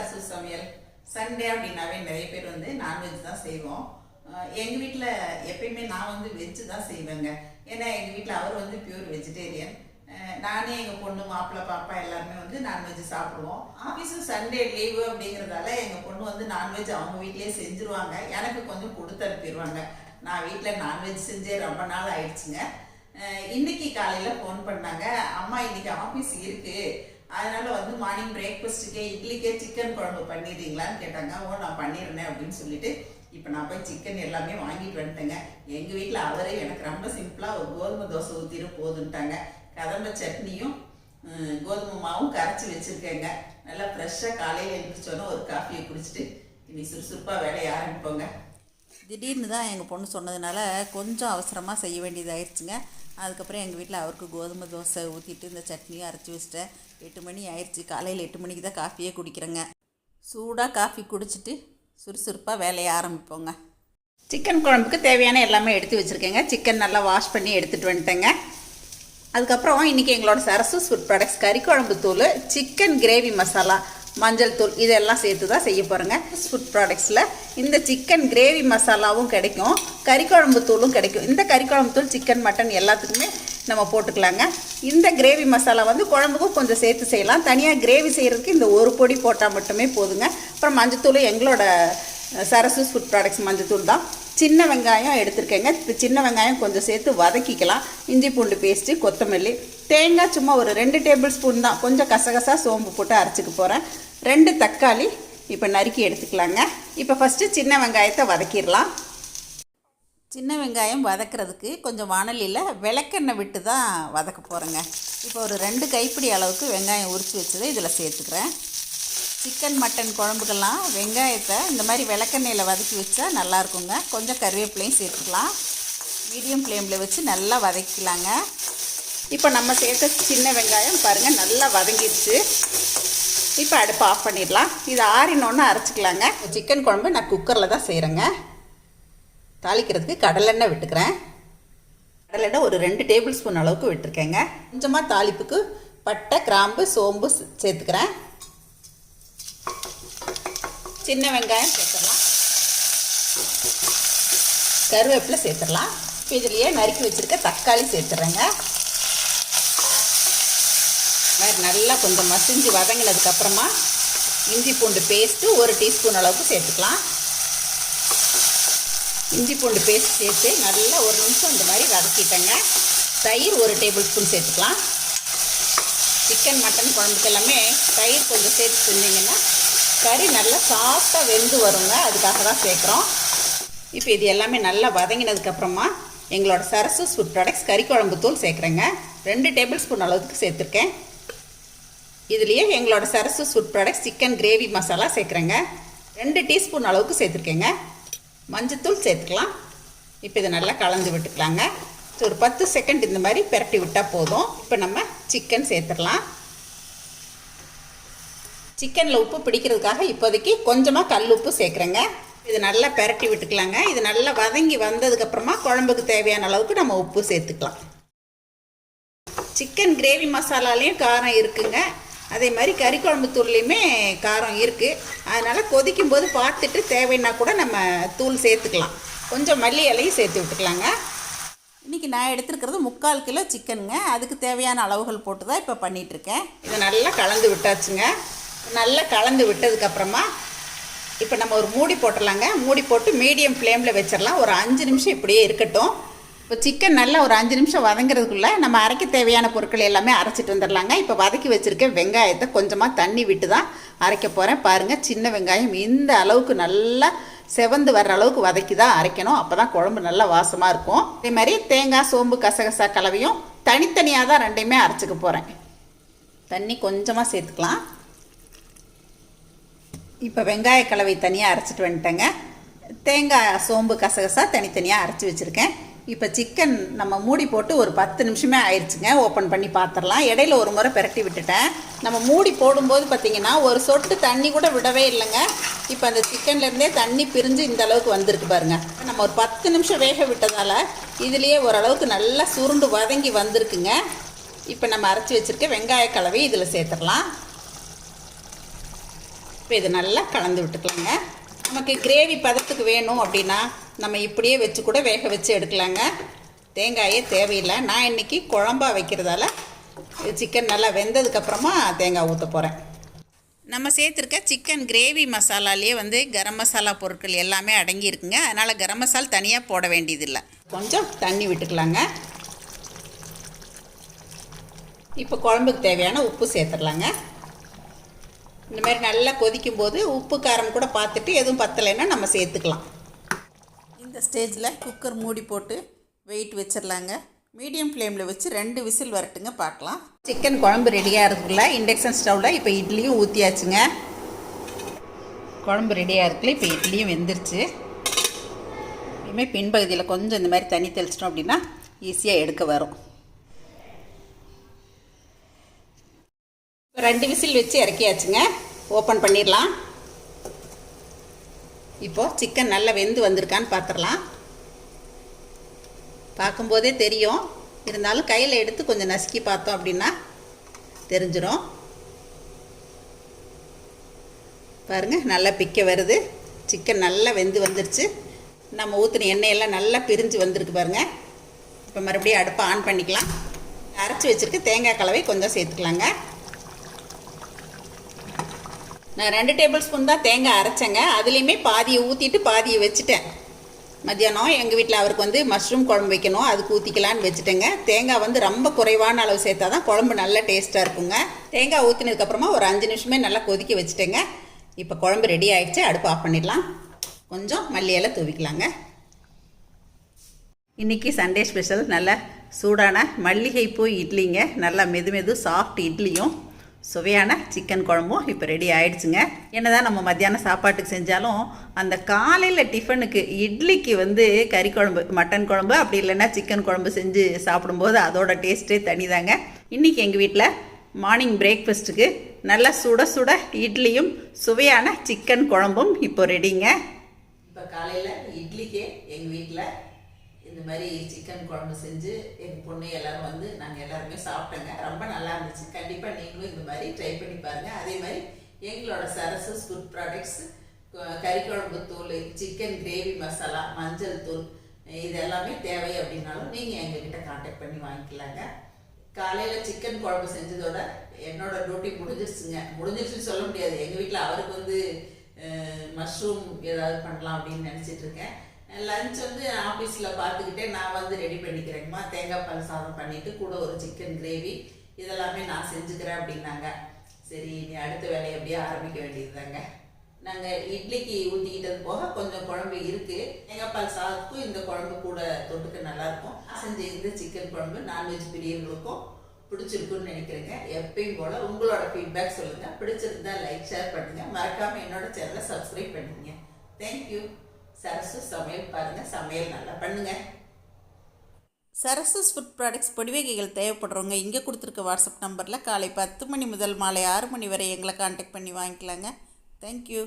சரசு சமையல். சண்டே அப்படின்னாவே நிறைய பேர் வந்து நான்வெஜ் தான் செய்வோம். எங்கள் வீட்டில் எப்பயுமே நான் வந்து வெஜ்ஜு தான் செய்வேங்க. ஏன்னா எங்கள் வீட்டில் அவர் வந்து பியூர் வெஜிடேரியன். நானே எங்கள் பொண்ணு மாப்பிள்ளை பாப்பா எல்லாருமே வந்து நான்வெஜ் சாப்பிடுவோம். ஆஃபீஸும் சண்டே லீவு அப்படிங்கிறதால எங்கள் பொண்ணு வந்து நான்வெஜ் அவங்க வீட்லேயே செஞ்சுருவாங்க. எனக்கு கொஞ்சம் கொடுத்து அனுப்பிடுவாங்க. நான் வீட்டில் நான்வெஜ் செஞ்சே ரொம்ப நாள் ஆயிடுச்சுங்க. இன்னைக்கு காலையில் ஃபோன் பண்ணாங்க, அம்மா இன்னைக்கு ஆஃபீஸ் இருக்குது, அதனால வந்து மார்னிங் பிரேக்ஃபாஸ்ட்டுக்கே இட்லிக்கே சிக்கன் குழம்பு பண்ணிடுறீங்களான்னு கேட்டாங்க. ஓ நான் பண்ணிடுறேன் அப்படின்னு சொல்லிட்டு இப்போ நான் போய் சிக்கன் எல்லாமே வாங்கிட்டு வந்துட்டேங்க. எங்கள் வீட்டில் அவரே எனக்கு ரொம்ப சிம்பிளாக ஒரு கோதுமை தோசை ஊற்றிட்டு போதுன்ட்டாங்க. கதம்ப சட்னியும் கோதுமை மாவும் கரைச்சி வச்சுருக்கேங்க. நல்லா ஃப்ரெஷ்ஷாக காலையில் எழுந்திரிச்சோன்னே ஒரு காஃபியை குடிச்சிட்டு இனி சுறுசுறுப்பாக வேலையை ஆரம்பிப்போங்க. திடீர்னு தான் எங்கள் பொண்ணு சொன்னதுனால கொஞ்சம் அவசரமாக செய்ய வேண்டியதாகிடுச்சுங்க. அதுக்கப்புறம் எங்கள் வீட்டில் அவருக்கு கோதுமை தோசை ஊற்றிட்டு இந்த சட்னியும் அரைச்சி வச்சிட்டேன். 8 மணி ஆயிடுச்சு. காலையில் 8 மணிக்கு தான் காஃபியே குடிக்கிறேங்க. சூடாக காஃபி குடிச்சிட்டு சுறுசுறுப்பாக வேலையை ஆரம்பிப்போங்க. சிக்கன் குழம்புக்கு தேவையான எல்லாமே எடுத்து வச்சுருக்கேங்க. சிக்கன் நல்லா வாஷ் பண்ணி எடுத்துகிட்டு வந்துட்டேங்க. அதுக்கப்புறம் இன்றைக்கி எங்களோட சரசூஸ் ஃபுட் ப்ராடக்ட்ஸ் கறி குழம்பு தூள், சிக்கன் கிரேவி மசாலா, மஞ்சள் தூள் இதெல்லாம் சேர்த்து தான் செய்ய போகிறேங்க. ஃபுட் ப்ராடக்ட்ஸில் இந்த சிக்கன் கிரேவி மசாலாவும் கிடைக்கும், கறி குழம்பு தூளும் கிடைக்கும். இந்த கறி குழம்பு தூள் சிக்கன் மட்டன் எல்லாத்துக்குமே நம்ம போட்டுக்கலாங்க. இந்த கிரேவி மசாலா வந்து குழம்புக்கும் கொஞ்சம் சேர்த்து செய்யலாம். தனியாக கிரேவி செய்கிறதுக்கு இந்த ஒரு பொடி போட்டால் மட்டுமே போதுங்க. அப்புறம் மஞ்சத்தூள் எங்களோட சரசூஸ் ஃபுட் ப்ராடக்ட்ஸ் மஞ்சத்தூள் தான். சின்ன வெங்காயம் எடுத்துருக்கேங்க. இப்போ சின்ன வெங்காயம் கொஞ்சம் சேர்த்து வதக்கிக்கலாம். இஞ்சி பூண்டு பேஸ்ட்டு, கொத்தமல்லி, தேங்காய் சும்மா ஒரு 2 டேபிள் ஸ்பூன் தான். கொஞ்சம் கசகசா சோம்பு போட்டு அரைச்சிக்க போகிறேன். 2 தக்காளி இப்போ நறுக்கி எடுத்துக்கலாங்க. இப்போ ஃபஸ்ட்டு சின்ன வெங்காயத்தை வதக்கிடலாம். சின்ன வெங்காயம் வதக்கிறதுக்கு கொஞ்சம் வாணலியில் விளக்கெண்ணெய் விட்டு தான் வதக்க போகிறேங்க. இப்போ ஒரு 2 கைப்பிடி அளவுக்கு வெங்காயம் உரித்து வச்சதை இதில் சேர்த்துக்கிறேன். சிக்கன் மட்டன் குழம்புக்கெல்லாம் வெங்காயத்தை இந்த மாதிரி விளக்கெண்ணெயில் வதக்கி வச்சா நல்லாயிருக்குங்க. கொஞ்சம் கருவேப்பிலையும் சேர்த்துக்கலாம். மீடியம் ஃப்ளேமில் வச்சு நல்லா வதக்கிக்கலாங்க. இப்போ நம்ம சேர்த்த சின்ன வெங்காயம் பாருங்கள் நல்லா வதங்கிடுச்சு. இப்போ அடுப்பு ஆஃப் பண்ணிடலாம். இது ஆறினோன்னு அரைச்சிக்கலாங்க. சிக்கன் குழம்பு நான் குக்கரில் தான் செய்கிறேங்க. தாளிக்கிறதுக்கு கடலெண்ணெய் விட்டுக்கிறேன். கடலெண்ணெய் ஒரு 2 டேபிள் ஸ்பூன் அளவுக்கு விட்டுருக்கேங்க. கொஞ்சமாக தாளிப்புக்கு பட்டை, கிராம்பு, சோம்பு சேர்த்துக்கிறேன். சின்ன வெங்காயம் சேர்த்துடலாம். கருவேப்பிலை சேர்த்துடலாம். இப்போ இதுலேயே நறுக்கி வச்சுருக்க தக்காளி சேர்த்துறேங்க. நல்லா கொஞ்சம் மசிஞ்சு வதங்கினதுக்கப்புறமா இஞ்சி பூண்டு பேஸ்ட்டு 1 டீஸ்பூன் அளவுக்கு சேர்த்துக்கலாம். இஞ்சி பூண்டு பேஸ்ட் சேர்த்து நல்லா 1 நிமிஷம் இந்த மாதிரி வதக்கிட்டேங்க. தயிர் 1 டேபிள் ஸ்பூன் சேர்த்துக்கலாம். சிக்கன் மட்டன் குழம்புக்கு எல்லாமே தயிர் கொஞ்சம் சேர்த்து செஞ்சிங்கன்னா கறி நல்லா சாஃப்டாக வெந்து வருங்க. அதுக்காக தான் சேர்க்குறோம். இப்போ இது எல்லாமே நல்லா வதங்கினதுக்கப்புறமா எங்களோட சரசூஸ் ஃபுட் ப்ராடக்ட்ஸ் கறி குழம்பு தூள் சேர்க்குறேங்க. 2 டேபிள் ஸ்பூன் அளவுக்கு சேர்த்துருக்கேன். இதுலேயே எங்களோட சரசூஸ் food products chicken gravy masala சேர்க்குறேங்க. 2 டீஸ்பூன் அளவுக்கு சேர்த்துருக்கேங்க. மஞ்சத்தூள் சேர்த்துக்கலாம். இப்போ இதை நல்லா கலந்து விட்டுக்கலாங்க. ஒரு 10 செகண்ட் இந்த மாதிரி பெரட்டி விட்டால் போதும். இப்போ நம்ம சிக்கன் சேர்த்துடலாம். சிக்கனில் உப்பு பிடிக்கிறதுக்காக இப்போதைக்கு கொஞ்சமாக கல் உப்பு சேர்க்குறேங்க. இது நல்லா பெரட்டி விட்டுக்கலாங்க. இது நல்லா வதங்கி வந்ததுக்கப்புறமா குழம்புக்கு தேவையான அளவுக்கு நம்ம உப்பு சேர்த்துக்கலாம். சிக்கன் கிரேவி மசாலாலேயும் காரம் இருக்குங்க. அதே மாதிரி கறி குழம்பு தூள்லேயுமே காரம் இருக்குது. அதனால் கொதிக்கும் போது பார்த்துட்டு தேவைன்னா கூட நம்ம தூள் சேர்த்துக்கலாம். கொஞ்சம் மல்லி இலையும் சேர்த்து விட்டுக்கலாங்க. இன்றைக்கி நான் எடுத்துருக்கிறது 3/4 கிலோ சிக்கனுங்க. அதுக்கு தேவையான அளவுகள் போட்டு தான் இப்போ பண்ணிகிட்ருக்கேன். இதை நல்லா கலந்து விட்டாச்சுங்க. நல்லா கலந்து விட்டதுக்கப்புறமா இப்போ நம்ம ஒரு மூடி போட்டுடலாங்க. மூடி போட்டு மீடியம் ஃப்ளேமில் வச்சிடலாம். ஒரு 5 நிமிஷம் இப்படியே இருக்கட்டும். இப்போ சிக்கன் நல்லா ஒரு 5 நிமிஷம் வதங்கிறதுக்குள்ளே நம்ம அரைக்க தேவையான பொருட்கள் எல்லாமே அரைச்சிட்டு வந்துடலாங்க. இப்போ வதக்கி வச்சுருக்க வெங்காயத்தை கொஞ்சமாக தண்ணி விட்டு தான் அரைக்க போகிறேன். பாருங்கள், சின்ன வெங்காயம் இந்த அளவுக்கு நல்லா செவந்து வர்ற அளவுக்கு வதக்கி தான் அரைக்கணும். அப்போ தான் குழம்பு நல்லா வாசமாக இருக்கும். அதே மாதிரி தேங்காய், சோம்பு, கசகசா கலவையும் தனித்தனியாக தான் 2மே அரைச்சிக்க போகிறேன். தண்ணி கொஞ்சமாக சேர்த்துக்கலாம். இப்போ வெங்காய கலவை தனியாக அரைச்சிட்டு வந்துட்டேங்க. தேங்காய், சோம்பு, கசகசா தனித்தனியாக அரைச்சி வச்சுருக்கேன். இப்போ சிக்கன் நம்ம மூடி போட்டு ஒரு 10 நிமிஷமே ஆயிடுச்சுங்க. ஓப்பன் பண்ணி பார்த்துடலாம். இடையில ஒரு முறை பெரட்டி விட்டுட்டேன். நம்ம மூடி போடும்போது பார்த்திங்கன்னா ஒரு சொட்டு தண்ணி கூட விடவே இல்லைங்க. இப்போ அந்த சிக்கன்லேருந்தே தண்ணி பிரிஞ்சு இந்த அளவுக்கு வந்திருக்கு பாருங்கள். நம்ம ஒரு 10 நிமிஷம் வேக விட்டதால் இதுலேயே ஓரளவுக்கு நல்லா சுருண்டு வதங்கி வந்திருக்குங்க. இப்போ நம்ம அரைச்சி வச்சுருக்க வெங்காய கலவை இதில் சேர்த்துடலாம். இப்போ இதை நல்லா கலந்து விட்டுக்கலாங்க. நமக்கு கிரேவி பதத்துக்கு வேணும் அப்படின்னா நம்ம இப்படியே வச்சு கூட வேக வச்சு எடுக்கலாங்க. தேங்காயே தேவையில்லை. நான் இன்றைக்கி குழம்பா வைக்கிறதால சிக்கன் நல்லா வெந்ததுக்கப்புறமா தேங்காய் ஊற்ற போகிறேன். நம்ம சேர்த்துருக்க சிக்கன் கிரேவி மசாலாலேயே வந்து கரம் மசாலா பொருட்கள் எல்லாமே அடங்கியிருக்குங்க. அதனால் கரம் மசாலா தனியாக போட வேண்டியதில்லை. கொஞ்சம் தண்ணி விட்டுக்கலாங்க. இப்போ குழம்புக்கு தேவையான உப்பு சேர்த்துடலாங்க. இந்த மாதிரி நல்லா கொதிக்கும் போது உப்பு காரம் கூட பார்த்துட்டு எதுவும் பத்தலைன்னா நம்ம சேர்த்துக்கலாம். இந்த ஸ்டேஜில் குக்கர் மூடி போட்டு வெயிட் வச்சிடலாங்க. மீடியம் ஃப்ளேமில் வச்சு 2 விசில் வரட்டுங்க, பார்க்கலாம். சிக்கன் குழம்பு ரெடியாக இருக்குல்ல, இண்டக்ஷன் ஸ்டவ்வில் இப்போ இட்லியும் ஊற்றியாச்சுங்க. குழம்பு ரெடியாக இருக்குல்ல, இப்போ இட்லியும் வெந்துருச்சு. இனிமேல் பின்பகுதியில் கொஞ்சம் இந்த மாதிரி தண்ணி தெளிச்சிட்டோம் அப்படின்னா ஈஸியாக எடுக்க வரும். 2 விசில் வச்சு இறக்கியாச்சுங்க. ஓப்பன் பண்ணிடலாம். இப்போது சிக்கன் நல்லா வெந்து வந்திருக்கான்னு பார்த்துடலாம். பார்க்கும்போதே தெரியும், இருந்தாலும் கையில் எடுத்து கொஞ்சம் நசுக்கி பார்த்தோம் அப்படின்னா தெரிஞ்சிடும். பாருங்கள், நல்லா பிக்க வருது. சிக்கன் நல்லா வெந்து வந்துருச்சு. நம்ம ஊற்றின எண்ணெயெல்லாம் நல்லா பிரிஞ்சு வந்திருக்கு பாருங்கள். இப்போ மறுபடியும் அடுப்பை ஆன் பண்ணிக்கலாம். அரைச்சி வச்சுருக்க தேங்காய் கலவை கொஞ்சம் சேர்த்துக்கலாங்க. நான் 2 டேபிள் ஸ்பூன் தான் தேங்காய் அரைச்சேங்க. அதுலேயுமே பாதியை ஊற்றிட்டு பாதியை வச்சுட்டேன். மத்தியானம் எங்கள் வீட்டில் அவருக்கு வந்து மஷ்ரூம் குழம்பு வைக்கணும், அதுக்கு ஊற்றிக்கலான்னு வச்சுட்டேங்க. தேங்காய் வந்து ரொம்ப குறைவான அளவு சேர்த்தா தான் குழம்பு நல்லா டேஸ்ட்டாக இருக்குங்க. தேங்காய் ஊற்றினதுக்கப்புறமா ஒரு 5 நிமிஷமே நல்லா கொதிக்க வச்சுட்டேங்க. இப்போ குழம்பு ரெடி ஆகிடுச்சு. அடுப்பு ஆஃப் பண்ணிடலாம். கொஞ்சம் மல்லி இலை தூவிக்கலாங்க. இன்றைக்கி சண்டே ஸ்பெஷல் நல்ல சூடான மல்லிகைப்பூ இட்லிங்க. நல்லா மெது சாஃப்ட் இட்லியும் சுவையான சிக்கன் குழம்பும் இப்போ ரெடி ஆகிடுச்சுங்க. என்ன தான் நம்ம மத்தியானம் சாப்பாட்டுக்கு செஞ்சாலும் அந்த காலையில் டிஃபனுக்கு இட்லிக்கு வந்து கறி குழம்பு, மட்டன் குழம்பு, அப்படி இல்லைன்னா சிக்கன் குழம்பு செஞ்சு சாப்பிடும்போது அதோட டேஸ்ட்டே தனிதாங்க. இன்றைக்கி எங்கள் வீட்டில் மார்னிங் பிரேக்ஃபாஸ்ட்டுக்கு நல்லா சுட சுட இட்லியும் சுவையான சிக்கன் குழம்பும் இப்போ ரெடிங்க. இப்போ காலையில் இட்லிக்கு எங்கள் வீட்டில் இந்த மாதிரி சிக்கன் குழம்பு செஞ்சு எங்கள் பொண்ணு எல்லோரும் வந்து நாங்கள் எல்லாருமே சாப்பிட்டோங்க. ரொம்ப நல்லா இருந்துச்சு. கண்டிப்பாக நீங்களும் இந்த மாதிரி ட்ரை பண்ணி பாருங்கள். அதே மாதிரி எங்களோட சரசஸ் ஃபுட் ப்ராடக்ட்ஸ், கறி குழம்பு தூள், சிக்கன் கிரேவி மசாலா, மஞ்சள் தூள், இது எல்லாமே தேவை அப்படின்னாலும் நீங்கள் எங்ககிட்ட கான்டாக்ட் பண்ணி வாங்கிக்கலாங்க. காலையில் சிக்கன் குழம்பு செஞ்சதோட என்னோட டியூட்டி முடிஞ்சிருச்சுன்னு சொல்ல முடியாது. எங்கள் வீட்டில் அவருக்கு வந்து மஷ்ரூம் ஏதாவது பண்ணலாம் அப்படின்னு நினச்சிட்டு இருக்கேன். லஞ்ச் வந்து ஆஃபீஸில் பார்த்துக்கிட்டே நான் வந்து ரெடி பண்ணிக்கிறேங்கம்மா. தேங்காய் பால் சாதம் பண்ணிவிட்டு கூட ஒரு சிக்கன் கிரேவி இதெல்லாமே நான் செஞ்சுக்கிறேன் அப்படின்னாங்க. சரி, நீ அடுத்த வேலையை அப்படியே ஆரம்பிக்க வேண்டியது தாங்க. நாங்கள் இட்லிக்கு ஊற்றிக்கிட்டது போக கொஞ்சம் குழம்பு இருக்குது. தேங்காய் பால் சாதத்துக்கும் இந்த குழம்பு கூட தொட்டுக்க நல்லாயிருக்கும். செஞ்ச இந்த சிக்கன் குழம்பு நான்வெஜ் பிரியர்களுக்கும் பிடிச்சிருக்குன்னு நினைக்கிறேங்க. எப்பயும் போல் உங்களோட ஃபீட்பேக் சொல்லுங்கள். பிடிச்சிருந்தா லைக், ஷேர் பண்ணுங்கள். மறக்காமல் என்னோட சேனலை சப்ஸ்கிரைப் பண்ணுங்க. தேங்க்யூ. சரசு சமையல் பாருங்கள், சமையல் நல்லா பண்ணுங்கள். சரசஸ் ஃபுட் ப்ராடக்ட்ஸ் பொடி வகைகள் தேவைப்படுறவங்க இங்கே கொடுத்துருக்க வாட்ஸ்அப் நம்பரில் காலை 10 மணி முதல் மாலை 6 மணி வரை எங்களை கான்டாக்ட் பண்ணி வாங்கிக்கலாங்க. தேங்க்யூ.